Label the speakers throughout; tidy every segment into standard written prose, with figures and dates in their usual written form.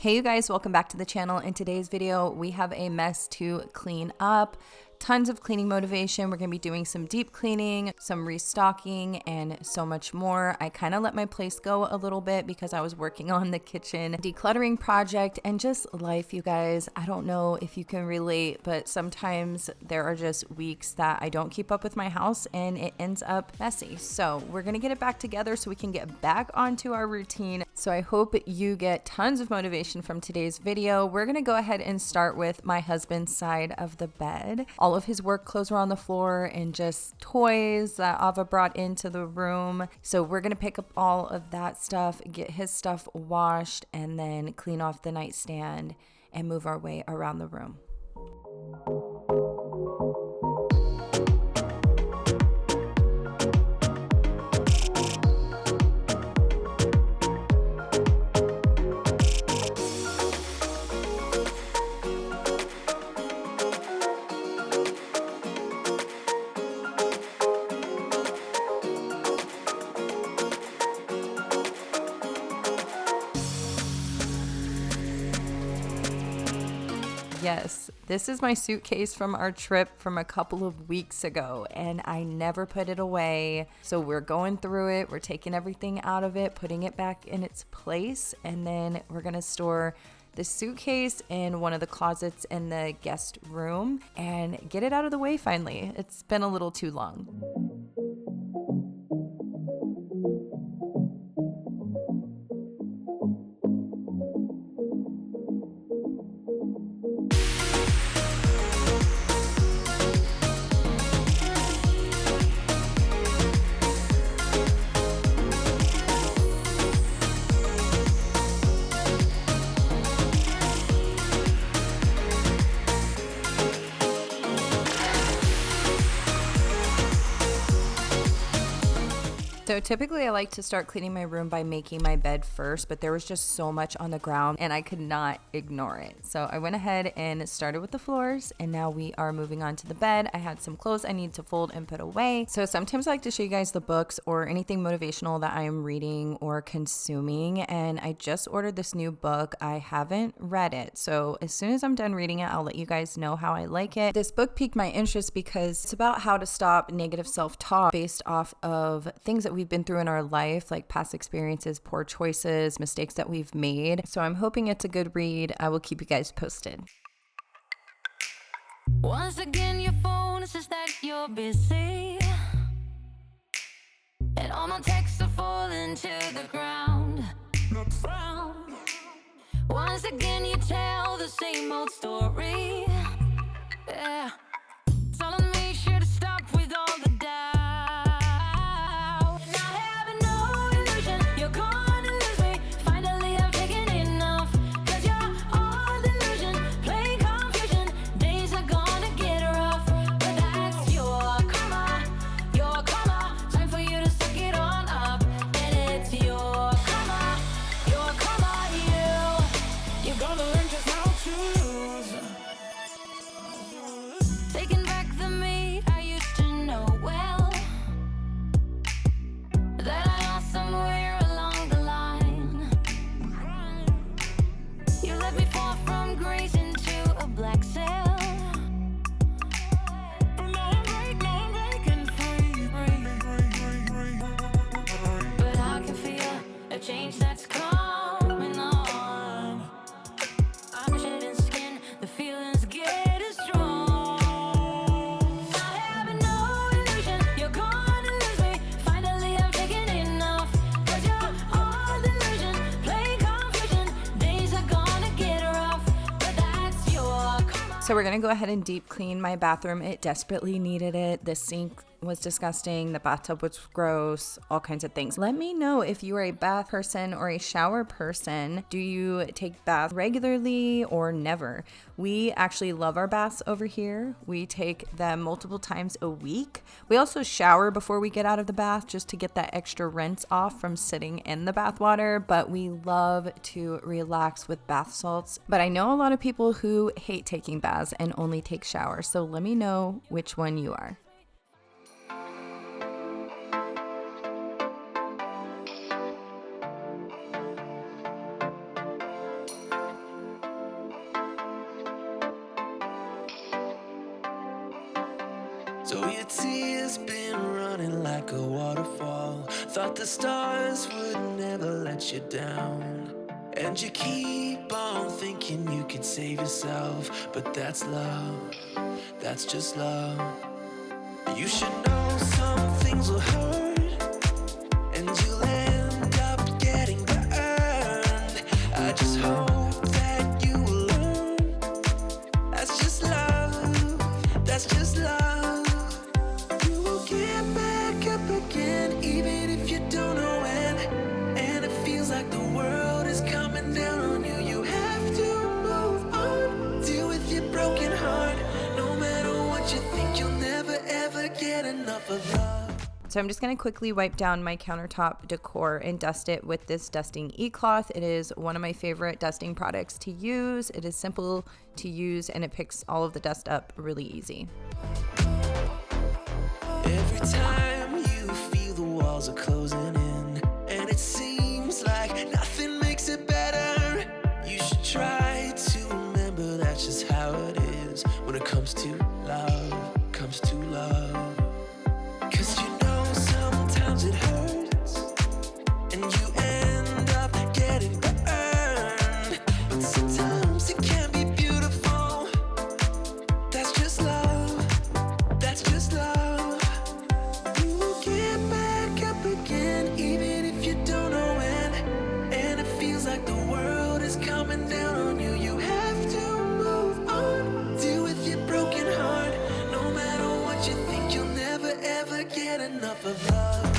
Speaker 1: Hey you guys, welcome back to the channel. In today's video, we have a mess to clean up. Tons of cleaning motivation. We're going to be doing some deep cleaning, some restocking, and so much more. I kind of let my place go a little bit because I was working on the kitchen decluttering project and just life, you guys. I don't know if you can relate, but sometimes there are just weeks that I don't keep up with my house and it ends up messy. So we're going to get it back together so we can get back onto our routine. So I hope you get tons of motivation from today's video. We're going to go ahead and start with my husband's side of the bed. All of his work clothes were on the floor and just toys that Ava brought into the room. So we're going to pick up all of that stuff, get his stuff washed, and then clean off the nightstand and move our way around the room. Yes, this is my suitcase from our trip from a couple of weeks ago, and I never put it away. So we're going through it, we're taking everything out of it, putting it back in its place, and then we're gonna store the suitcase in one of the closets in the guest room and get it out of the way finally. It's been a little too long. So typically I like to start cleaning my room by making my bed first, but there was just so much on the ground and I could not ignore it. So I went ahead and started with the floors, and now we are moving on to the bed. I had some clothes I need to fold and put away. So sometimes I like to show you guys the books or anything motivational that I am reading or consuming, and I just ordered this new book. I haven't read it, so as soon as I'm done reading it, I'll let you guys know how I like it. This book piqued my interest because it's about how to stop negative self-talk based off of things that we've been through in our life, like past experiences, poor choices, mistakes that we've made. So I'm hoping it's a good read. I will keep you guys posted.
Speaker 2: Once again, your phone says that you're busy, and all my texts are falling to the ground. Once again, you tell the same old story. Yeah, telling me should stop with all the doubt. Change that's coming on. I'm shedding skin, the feelings get as strong. I have no illusion, you're gonna lose me. Finally, I've taken enough. 'Cause you're all delusion, plain confusion. Days are gonna get rough, but that's your karma.
Speaker 1: So we're gonna go ahead and deep clean my bathroom. It desperately needed it. The sink was disgusting, the bathtub was gross, all kinds of things. Let me know if you are a bath person or a shower person. Do you take baths regularly or never? We actually love our baths over here. We take them multiple times a week. We also shower before we get out of the bath just to get that extra rinse off from sitting in the bath water, but we love to relax with bath salts. But I know a lot of people who hate taking baths and only take showers, so let me know which one you are.
Speaker 3: running like a waterfall. Thought the stars would never let you down. And you keep on thinking you could save yourself, but that's love, that's just love. You should know some things will hurt, and you'll end up getting burned. I just hope that you will learn. That's just love, that's just love. You will get back up again, even if you don't know when. And it feels like the world is coming down on you. You have to move on, deal with your broken heart. No matter what you think, you'll never ever get enough of love.
Speaker 1: So I'm just going to quickly wipe down my countertop decor and dust it with this dusting e-cloth. It is one of my favorite dusting products to use. It is simple to use and it picks all of the dust up really easy.
Speaker 3: Every time you feel the walls are closing in, and it seems like nothing makes it better, you should try to remember that's just how it is when it comes to love, comes to love. 'Cause you know sometimes it hurts, and you end up getting burned. But sometimes it can be beautiful. That's just love, that's just love. You will get back up again, even if you don't know when. And it feels like the world is coming down on you. You have to move on, deal with your broken heart. No matter what you think, you'll never ever get enough of love.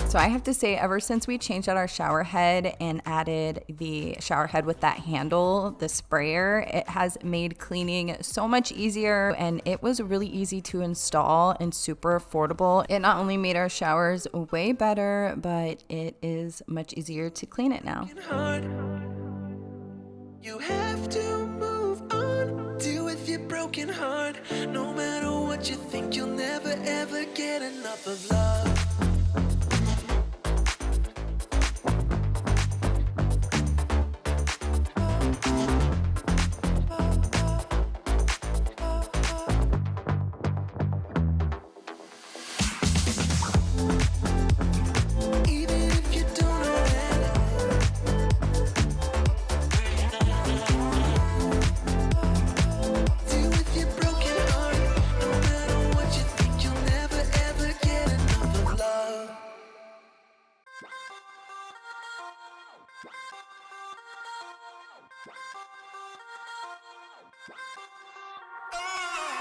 Speaker 1: So I have to say, ever since we changed out our shower head and added the shower head with that handle, the sprayer, it has made cleaning so much easier, and it was really easy to install and super affordable. It not only made our showers way better, but it is much easier to clean it now.
Speaker 3: Heart. You have to move on, deal with your broken heart. No matter what you think, you'll never ever get enough of love. Even if you don't know when. Deal with your broken heart. No matter what you think, you'll never ever get enough of love.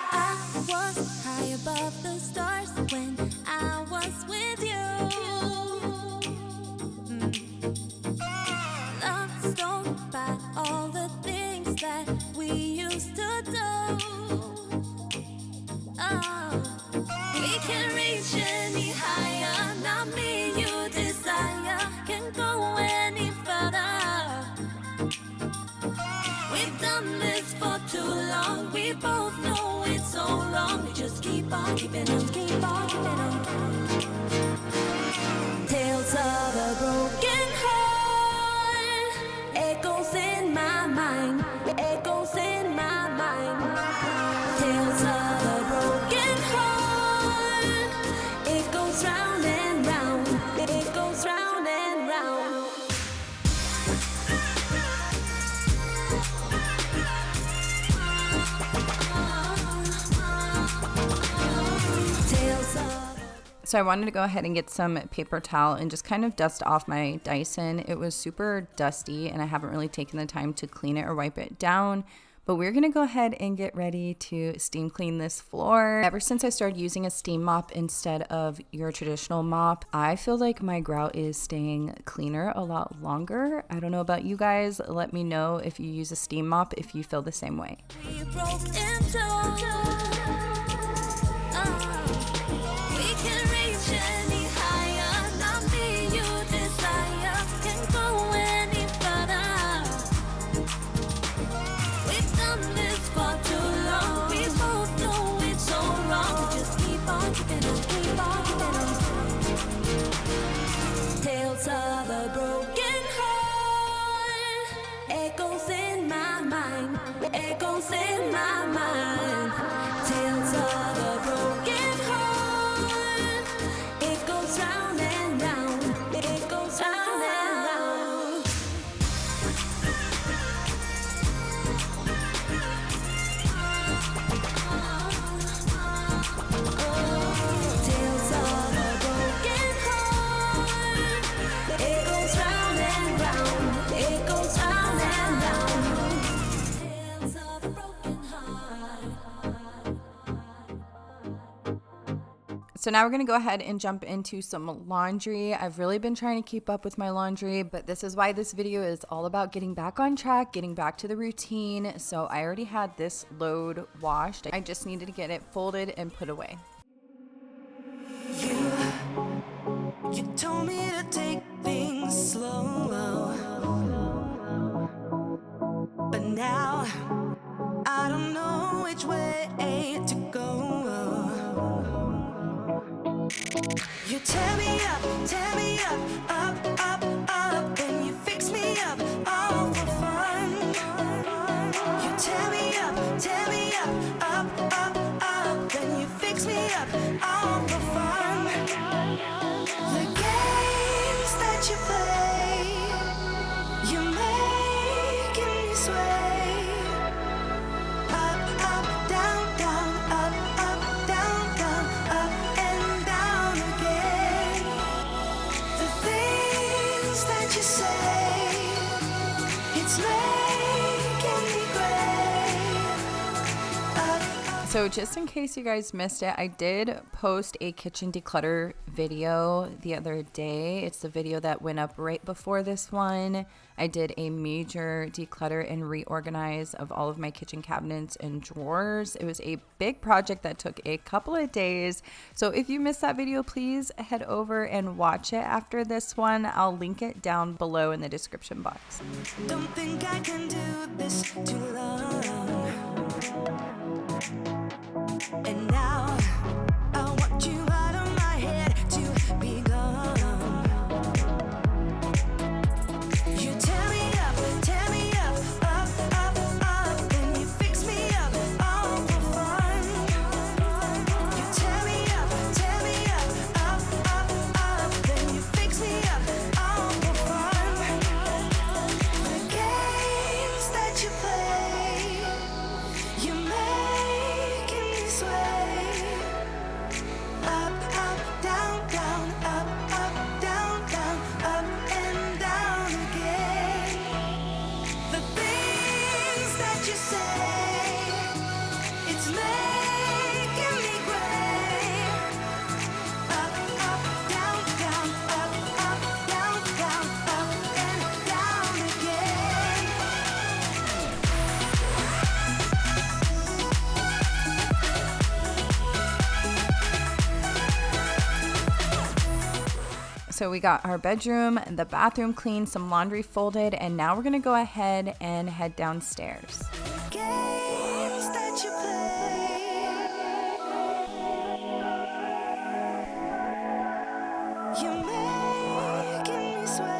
Speaker 2: I was high above the stars when I was with you. Lost on by all the things that we used to do. Oh, we can reach any higher. Not me, you desire can go any further. We've done this for too long. We both know it's so wrong. We just keep on keeping on, keep on keeping on. Tales of a broken heart echoes in my mind, echoes in my mind. Tales of a broken heart. It goes round and round, it goes round and round.
Speaker 1: So I wanted to go ahead and get some paper towel and just kind of dust off my Dyson. It was super dusty and I haven't really taken the time to clean it or wipe it down. But we're gonna go ahead and get ready to steam clean this floor. Ever since I started using a steam mop instead of your traditional mop, I feel like my grout is staying cleaner a lot longer. I don't know about you guys. Let me know if you use a steam mop if you feel the same way.
Speaker 2: We broke into we can reach any higher. Not me, you desire can go any further. We've done this for too long. We both know it's so wrong. We just keep on keeping on, keep on keeping on. Tales of a broken heart echoes in my mind, echoes in my mind. Tales of a broken heart.
Speaker 1: So now we're gonna go ahead and jump into some laundry. I've really been trying to keep up with my laundry, but this is why this video is all about getting back on track, getting back to the routine. So I already had this load washed. I just needed to get it folded and put away.
Speaker 3: You told me to take things slow, but now I don't know which way to go. You tear me up, up, then you fix me up, all for fun. You tear me up, then you fix me up, all for fun. The games that you play, you're making me sway. Up, down, down, up, down, down, up and down again. The things that you say, it's making me gray.
Speaker 1: So just in case you guys missed it, I did post a kitchen declutter video the other day. It's the video that went up right before this one. I did a major declutter and reorganize of all of my kitchen cabinets and drawers. It was a big project that took a couple of days. So if you missed that video, please head over and watch it after this one. I'll link it down below in the description box.
Speaker 3: Don't think I can do this too long. And now I want you out of my head to be gone. You tear me up, up, then you fix me up, all for fun. You tear me up, up, then you fix me up, all for fun. The games that you play, you making me sway. Up, down, down, up, down, down, up and down again. The things that you say, it's making me gray. Up, down, down, up, down, down, up and down again.
Speaker 1: So we got our bedroom and the bathroom cleaned, some laundry folded, and now we're gonna go ahead and head downstairs.
Speaker 3: Games that you play, you're making me sway.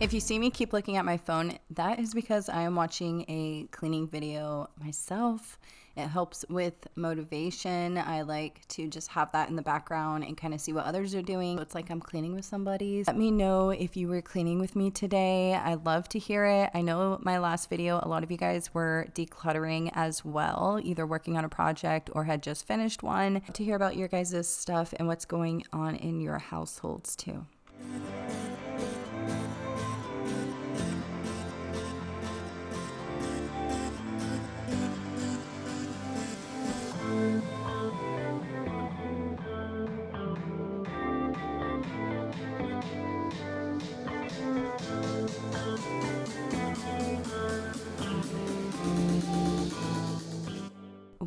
Speaker 1: If you see me keep looking at my phone, that is because I am watching a cleaning video myself. It helps with motivation. I like to just have that in the background and kind of see what others are doing. It's like I'm cleaning with somebody. Let me know if you were cleaning with me today. I'd love to hear it. I know my last video, a lot of you guys were decluttering as well, either working on a project or had just finished one. To hear about your guys' stuff and what's going on in your households too.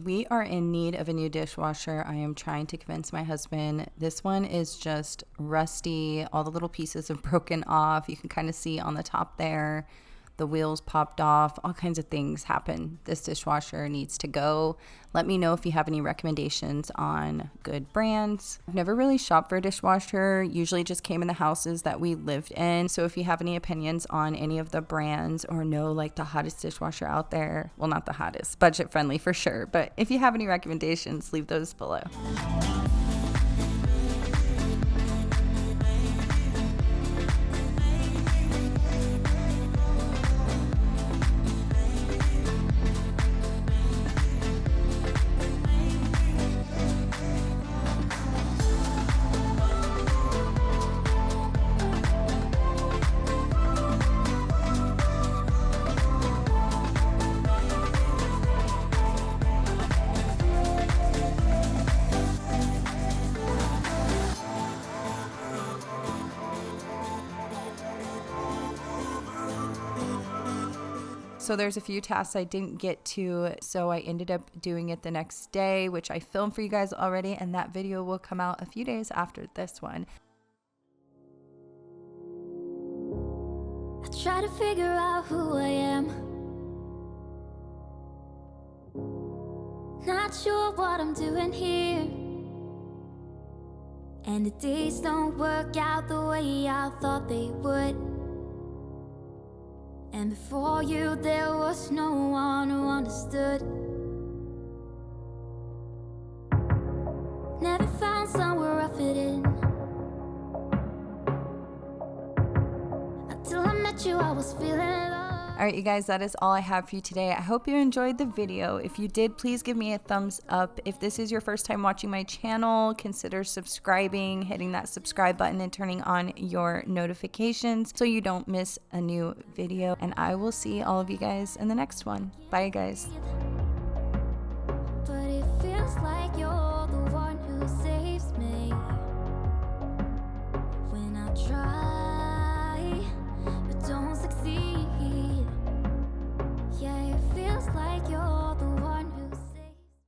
Speaker 1: We are in need of a new dishwasher. I am trying to convince my husband. This one is just rusty. All the little pieces have broken off. You can kind of see on the top there. The wheels popped off. All kinds of things happen. This dishwasher needs to go. Let me know if you have any recommendations on good brands. I've never really shopped for a dishwasher. Usually just came in the houses that we lived in. So if you have any opinions on any of the brands or know like the hottest dishwasher out there, well, not the hottest, budget friendly for sure. But if you have any recommendations, leave those below. So there's a few tasks I didn't get to, so I ended up doing it the next day, which I filmed for you guys already, and that video will come out a few days after this one.
Speaker 2: I try to figure out who I am. Not sure what I'm doing here. And the days don't work out the way I thought they would. And before you, there was no one who understood. Never found somewhere I fit in. Until I met you, I was feeling love.
Speaker 1: All right, you guys, that is all I have for you today. I hope you enjoyed the video. If you did, please give me a thumbs up. If this is your first time watching my channel, consider subscribing, hitting that subscribe button and turning on your notifications so you don't miss a new video. And I will see all of you guys in the next one. Bye, guys.
Speaker 2: But it feels like you're